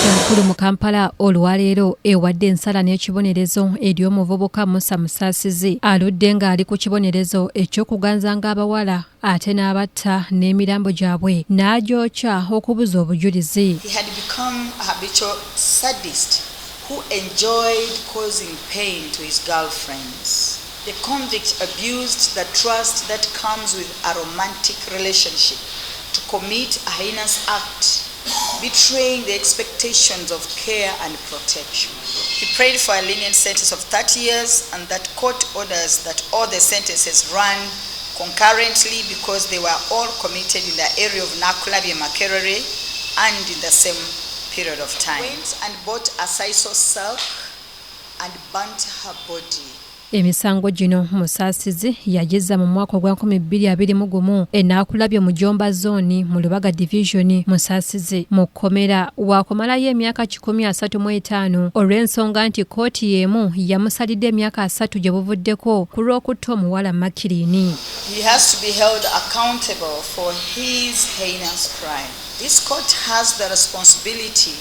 Enkulu mu Kampala olwaleero ewadde ensala n'ekibonerezo eri omuvubuka Musa Musasizi aludde ng'ali ku kibonerezo eky'okuganzanga abawala ate n'abatta n'emirambo gyabwe n'agyokya okubuza obujulizi. He had become a habitual sadist who enjoyed causing pain to his girlfriends. The convict abused the trust that comes with a romantic relationship to commit a heinous act, betraying the expectations of care and protection. He prayed for a lenient sentence of 30 years and that court orders that all the sentences run concurrently because they were all committed in the area of Nakulabye Mujomba and in the same period of time. Went and bought a sisal silk and burnt her body. Emisango gino Musasizi yagizza mu mwaka gwa 2021 Nakulabye Mujomba zone mu Lubaga Division Musasizi mukomera wakumalayo emyaka 35 olw'ensonga nti Kkooti y'emu yamusalidde emyaka 3 gye buvuddeko ku lw'okutta omuwala Makirini. He has to be held accountable for his heinous crime. This court has the responsibility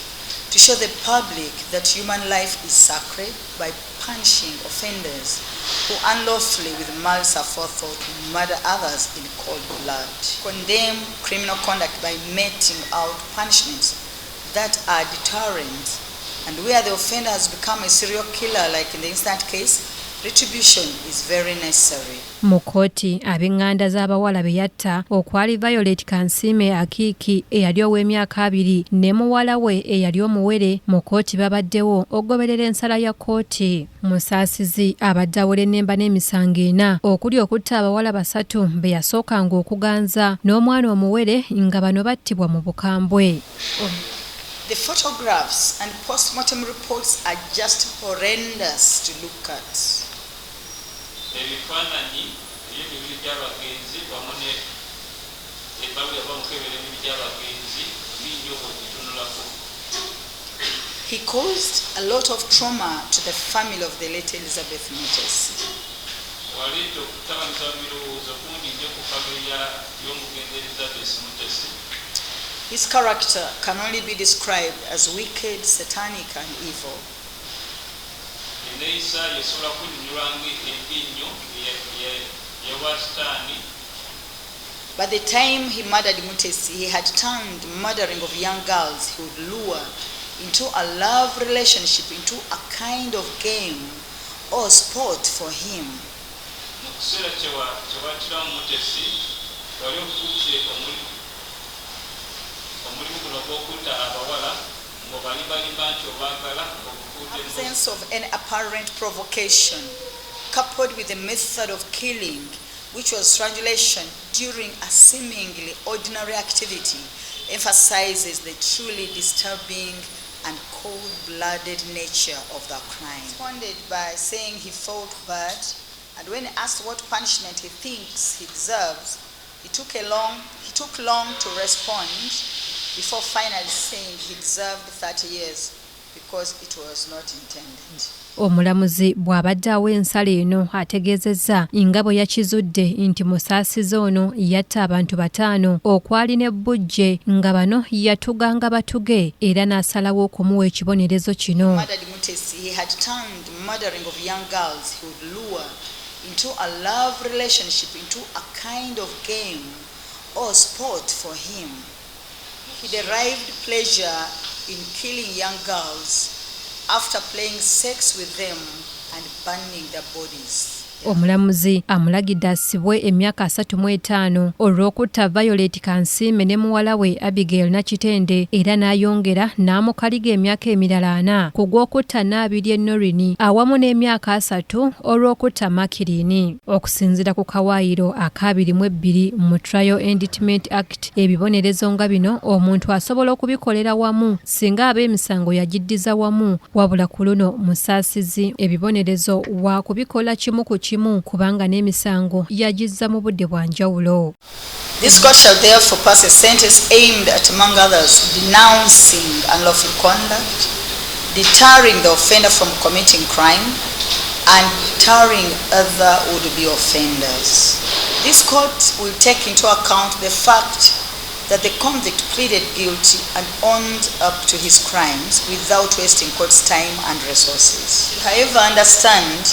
to show the public that human life is sacred by punishing offenders who unlawfully with malice aforethought murder others in cold blood. Condemn criminal conduct by meting out punishments that are deterrent, and where the offender has become a serial killer like in the instant case, retribution is very necessary. Mu Kkooti ab'enganda z'abawala beyatta okwali Violet Kansiime Akiiki eyali ow'emyaka 2 ne muwala we eyali omuwere mu Kkooti babaddewo ogoberera ensala ya Kkooti. Musasizi abadde awera ennemba n'emisango 4 okuli okutta abawala basatu beyasookanga okuganza n'omwana omuwere nga bano battibwa mu bukambwe. The photographs and post-mortem reports are just horrendous to look at. He caused a lot of trauma to the family of the late Elizabeth Musasizi. His character can only be described as wicked, satanic, and evil. By the time he murdered Musasizi, he had turned murdering of young girls he would lure into a love relationship, into a kind of game or sport for him. Absence of any apparent provocation, coupled with the method of killing, which was strangulation during a seemingly ordinary activity, emphasizes the truly disturbing and cold-blooded nature of the crime. He responded by saying he felt bad, and when asked what punishment he thinks he deserves, he took long to respond before finally saying he deserved 30 years because it was not intended. Omulamuzi bw'abadde awa ensala eno ategeezezza nga bwe yakizudde nti Musasizi ono yatta abantu 5 okwali ne bbujje nga bano yatuganga batuge era n'asalawo okumuwa ekibonerezo kino. He had turned murdering of young girls he would lure into a love relationship, into a kind of game or sport for him. He derived pleasure in killing young girls after playing sex with them and burning their bodies. Omulamuzi amulagidde asibwe emyaka 35 olw'okutta Violet Kansiime ne muwala we Abigail Nakitende era n'ayongera n'amukaliga emyaka emirala 4 ku gw'okutta n'abiri Norini awamu n'emyaka 3 olw'okutta Makirini. Okusinziira ku kawaayiro aka 22 mu Trial Indictment Act, ebibonerezo nga bino omuntu asobola okubikolera wamu singa ab'emisango yagiddiza wamu, wabula ku luno Musasizi ebibonerezo wa kubikola kimu ku kimu kubanga n'emisango yagizza mu budde bwa njawulo. This court shall therefore pass a sentence aimed at, among others, denouncing unlawful conduct, deterring the offender from committing crime and deterring other would-be offenders. This court will take into account the fact that the convict pleaded guilty and owned up to his crimes without wasting court's time and resources. However, understand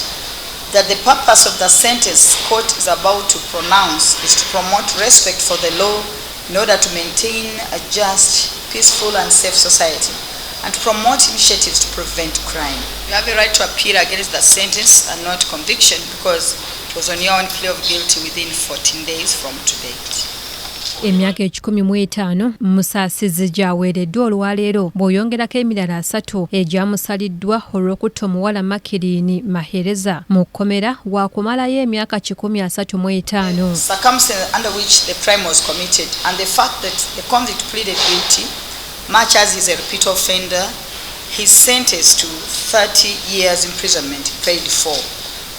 that the purpose of the sentence court is about to pronounce is to promote respect for the law in order to maintain a just, peaceful and safe society and to promote initiatives to prevent crime. You have a right to appeal against the sentence and not conviction because it was on your own plea of guilty within 14 days from today. Emyaka 15 Musasizi gy'aweereddwa olwaleero bw'oyongerako emirala 3 egyamusaliddwa olw'okutta omuwala Makirini Mahereza mu kkomera waakumalayo emyaka 35. Circumstances under which the crime was committed and the fact that the convict pleaded guilty, much as he is a repeat offender, he is sentenced to 30 years imprisonment paid for,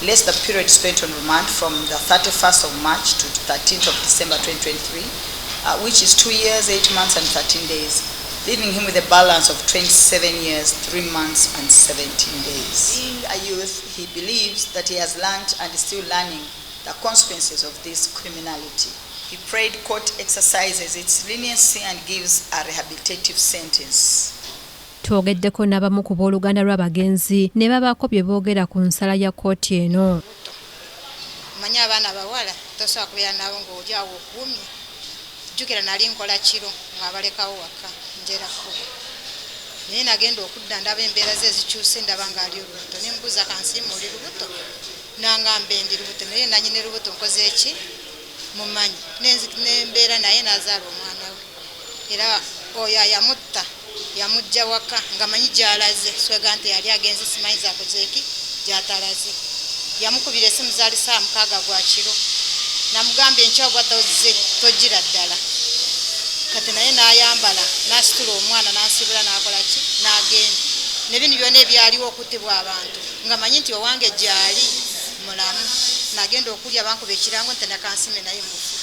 less the period spent on remand from the 31st of March to 13th of December 2023, which is 2 years, 8 months and 13 days, leaving him with a balance of 27 years, 3 months and 17 days. Being a youth, he believes that he has learned and is still learning the consequences of this criminality. He prayed court exercises its leniency and gives a rehabilitative sentence. Twogeddeko n'abamu ku booluganda lw'abagenzi ne babaako bye boogera ku nsala ya kkooti eno. Manya abaana abawala tosobola kubeera nabo ng'oli awo okuumye. Jjukira nali nkola kiro ng'abalekawo waka njera kkubo. Naye nagenda okudda ndaba embeera ze ezikyuse ndaba ng'ali olubuto. Ne mbuuza kansiima oli lubuto? N'angamba ndi lubuto naye nannyini lubuto nkoze eki? Mumanyi. N'embeera naye n'azaala omwana we. Era oyo yamutta. Yamujja waka nga manyi gy'alaze swega nti yali agenze simanyi z'akoze eki gy'atalaze. Yamukubira essimu zaali saa 6 gwa kiro. Namugambye enkya obwadde ozze togira ddala. Kati naye n'ayambala n'asitula omwana n'asibula n'akola ki n'agenda. Ne bino byonna ebyaliwo okuttibwa abantu nga manyi nti owange gy'ali mulamu. N'agenda okulya bankuba ekirango nti nakansime naye mufu.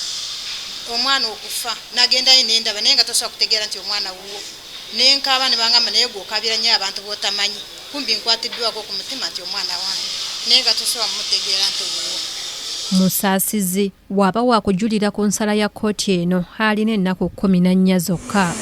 Omwana okufa n'agendayo n'endaba naye nga tosobola kutegeera nti omwana wuwo. Nenkaaba ne bangamba naye gw'okabira nnyo abantu b'otamanyi. Kumbi nkwatiddwako ku mutima nti omwana wange. Naye nga tosobola mutegeera nti wuwo. Musasizi waba wakujulira ku nsala ya kkooti eno alina ennaku 14 zokka.